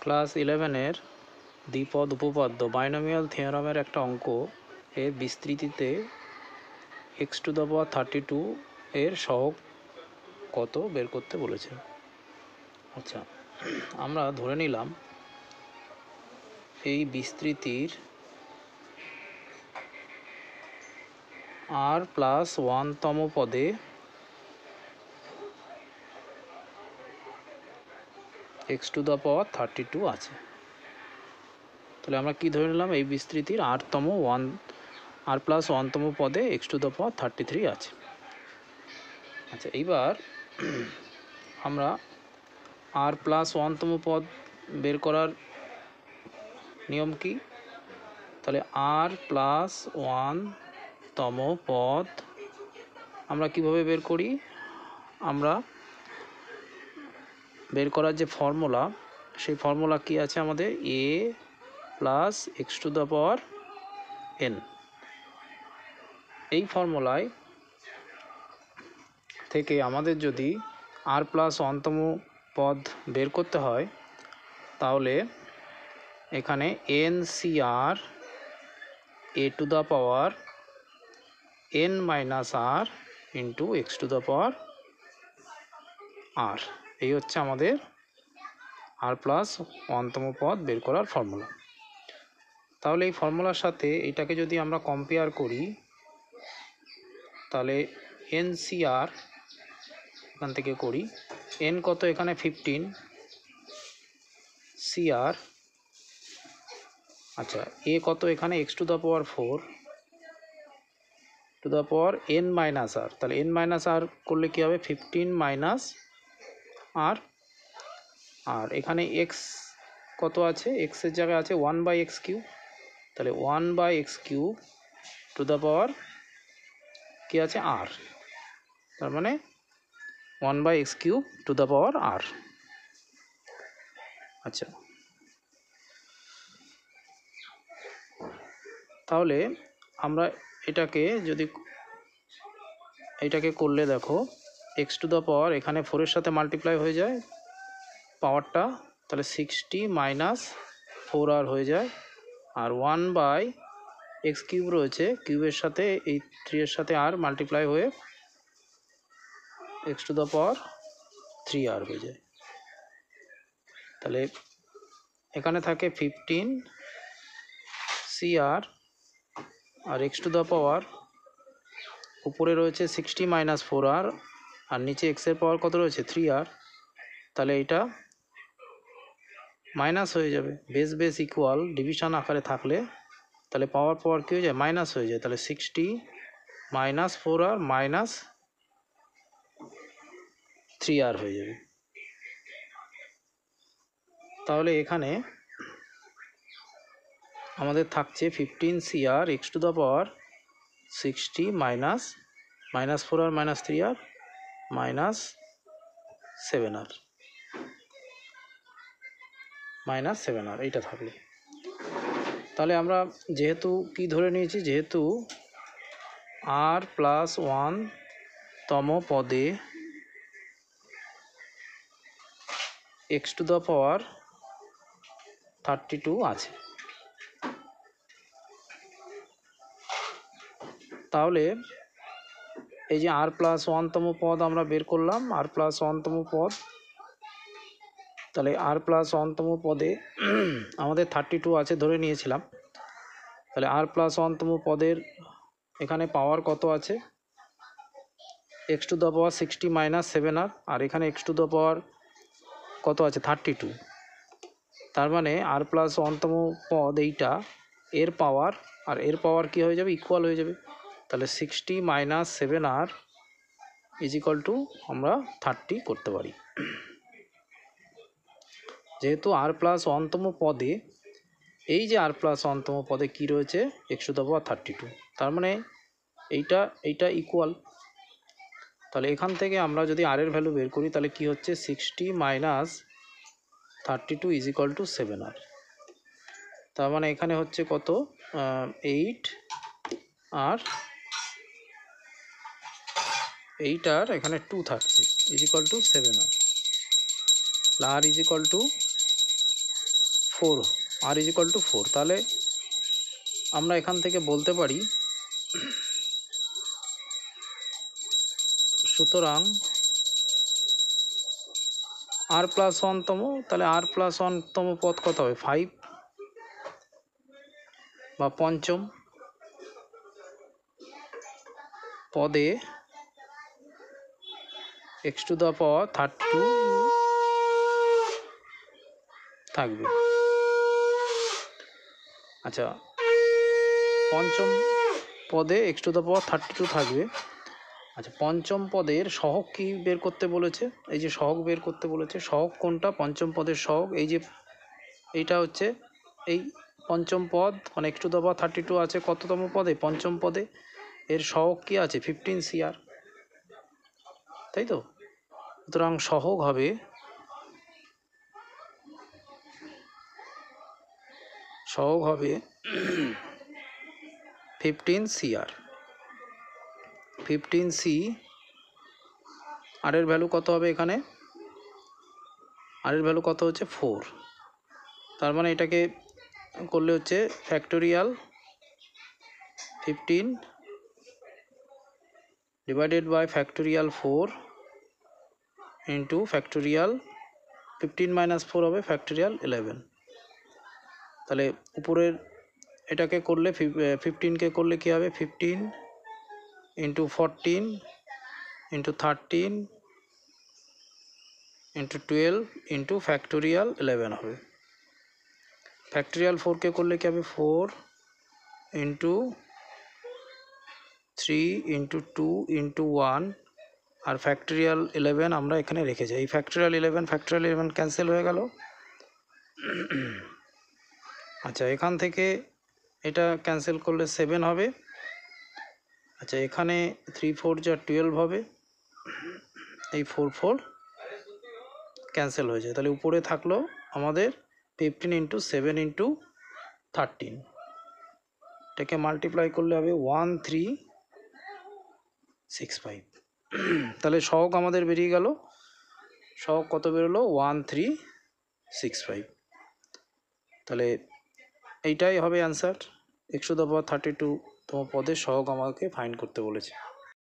Class 11-এর দ্বিপদ উপপাদ্য binomial থিওরামের একটা অঙ্ক এর বিস্তৃতিতে x⁻32 এর সহগ কত বের করতে বলেছে। আচ্ছা, আমরা ধরে নিলাম এই বিস্তৃতির r+1তম পদে x⁻32 আছে। তাহলে আমরা কি ধরে নিলাম, এই বিস্তৃতির r+1তম পদে x⁻33 আছে। আচ্ছা, এইবার আমরা r+1তম পদ বের করার নিয়ম কি? তাহলে r+1তম পদ আমরা কিভাবে বের করি? আমরা বের করার যে ফর্মুলা, সেই ফর্মুলা কি আছে আমাদের? a plus x⁻n। এই ফর্মুলায় থেকে আমাদের যদি r+1তম পদ বের করতে হয়, তাহলে এখানে NCR a⁻n−r ইন্টু x⁻r, এই হচ্ছে আমাদের r+1তম পদ বের করার ফর্মুলা। তাহলে এই ফর্মুলার সাথে এটাকে যদি আমরা কম্পেয়ার করি, তাহলে NCR এখান থেকে করি, n কত এখানে 15, CR আচ্ছা a কত এখানে x⁻4 two the power n−r। তাহলে n−r করলে কি হবে? 15 - r। আর এখানে x কত আছে? x এর জায়গায় আছে 1/x³। তাহলে 1/x³ টু দ্য পাওয়ার কি আছে? r। তার মানে 1/x³ two the power r। আচ্ছা, তাহলে আমরা এটাকে করলে দেখো, x⁻, এখানে 4-এর সাথে মাল্টিপ্লাই হয়ে যায় পাওয়ারটা, তাহলে 60 - 4r হয়ে যায়। আর 1/x³ রয়েছে, কিউবের সাথে এই 3-এর সাথে r মাল্টিপ্লাই হয়ে x⁻3r হয়ে যায়। তাহলে এখানে থাকে 15 CR আর x⁻, উপরে রয়েছে 60 - 4r আর নিচে x এর পাওয়ার কত রয়েছে? 3r। তাহলে এটা মাইনাস হয়ে যাবে। বেস ইকুয়াল ডিভিশন আকারে থাকলে তাহলে পাওয়ার কী হয়ে যায়? মাইনাস হয়ে যায়। তাহলে 60 - 4r - 3r হয়ে যাবে। তাহলে এখানে আমাদের থাকছে 15 CR x⁻, 60 - 4r - 3r -7r এইটা থাকলো। তাহলে আমরা যেহেতু কি ধরে নিয়েছি, যেহেতু r+1তম পদে x⁻32 আছে, তাহলে এই যে r+1তম পদ আমরা বের করলাম, r+1তম পদ, তাহলে r+1তম পদে আমাদের 32 আছে ধরে নিয়েছিলাম। তাহলে r+1তম পদের এখানে পাওয়ার কত আছে? x⁻, 60 - 7r, আর এখানে x⁻, কত আছে? 32। তার মানে r+1তম পদ এইটা, এর পাওয়ার আর এর পাওয়ার কি হয়ে যাবে? ইকুয়াল হয়ে যাবে। তাহলে 60 - 7r = আমরা 30 করতে পারি। যেহেতু r+1তম পদে, এই যে r+1তম পদে কি রয়েছে? x⁻32। তার মানে এইটা ইকুয়াল। তাহলে এখান থেকে আমরা যদি r এর ভ্যালু বের করি, তাহলে কি হচ্ছে? 60 - 32 = 7r। তার মানে এখানে হচ্ছে কত? 8 আর এখানে 2 থাকছে = 7r। r = 4, r is equal to 4। তাহলে আমরা এখান থেকে বলতে পারি, সুতরাং r প্লাস 1তম, তাহলে r প্লাস 1তম পদ কত হবে 5, বা পঞ্চম পদে x টু দ্য পাওয়ার 32 থাকবে। আচ্ছা, পঞ্চম পদে x টু দ্য পাওয়ার 32 থাকবে। আচ্ছা, পঞ্চম পদের সহগ কি বের করতে বলেছে? এই যে সহগ বের করতে বলেছে, সহগ কোনটা? পঞ্চম পদের সহগ এই যে এইটা হচ্ছে এই পঞ্চম পদ, মানে x টু দ্য পাওয়ার 32 আছে কততম পদে? পঞ্চম পদে। এর সহগ কি আছে? 15 CR, তাই তো? সুতরাং সহগ হবে 15 CR। 15 C, আর এর ভ্যালু কত হবে এখানে? আর এর ভ্যালু কত হচ্ছে 4। তার মানে এটাকে করলে হচ্ছে factorial 15 divided by factorial 4 into factorial 15 minus 4 হবে ফ্যাক্টোরিয়াল 11। তাহলে উপরের এটাকে করলে 15কে করলে কী হবে? 15 into 14 into 13 into 12 into factorial 11 হবে। ফ্যাক্টোরিয়াল 4কে করলে কী হবে? 4 into 3 into 2 into 1, r factorial 11 আমরা এখানে রেখে যাই। এই ফ্যাক্টোরিয়াল 11 ক্যান্সেল হয়ে গেল। আচ্ছা, এখান থেকে এটা ক্যান্সেল করলে 7 হবে। আচ্ছা, এখানে 3 4 যা 12 হবে, এই 4 4 ক্যান্সেল হয়ে যায়। তাহলে উপরে থাকলো আমাদের 15 ইন্টু 7 ইন্টু 13, এটাকে মাল্টিপ্লাই করলে হবে 1365। তাহলে সহগ আমাদের বেরিয়ে গেল। সহগ কত বেরোলো? 1365। তাহলে এইটাই হবে answer. x to the power 32তম পদের সহগ আমাকে ফাইন্ড করতে বলেছে।